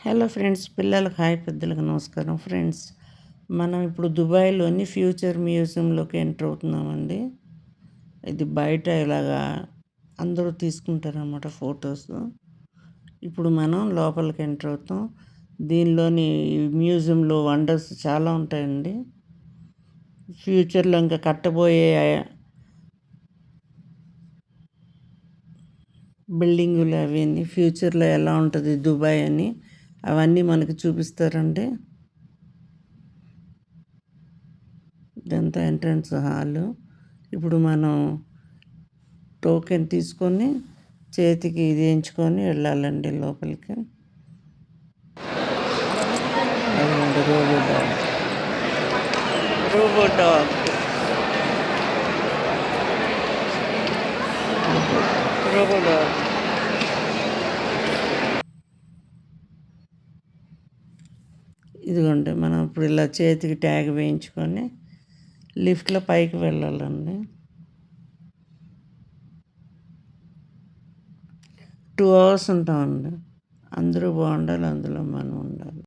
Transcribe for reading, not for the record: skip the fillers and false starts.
Hello friends, పిల్లలకు hi, పెద్దలకు నమస్కారం. ఫ్రెండ్స్, మనం ఇప్పుడు దుబాయ్లోని ఫ్యూచర్ మ్యూజియంలోకి ఎంటర్ అవుతున్నామండి. ఇది బయట ఇలాగా అందరూ తీసుకుంటారన్నమాట ఫొటోస్. ఇప్పుడు మనం లోపలికి ఎంటర్ అవుతాం. దీనిలోని మ్యూజియంలో వండర్స్ చాలా ఉంటాయండి. ఫ్యూచర్లో ఇంకా కట్టబోయే బిల్డింగులు అవన్నీ ఫ్యూచర్లో ఎలా ఉంటుంది దుబాయ్ అని అవన్నీ మనకి చూపిస్తారండి. ఇదంతా ఎంట్రన్స్ హాలు. ఇప్పుడు మనం టోకెన్ తీసుకొని చేతికి ఇది ఎంచుకొని వెళ్ళాలండి లోపలికి. అదిగోండి robo dog. Robo dog robo dog ఇదిగోండి, మనం ఇప్పుడు ఇలా చేతికి ట్యాగ్ వేయించుకొని లిఫ్ట్లో పైకి వెళ్ళాలండి. 2 hours ఉంటామండి. అందరూ బాగుండాలి అందులో మనం.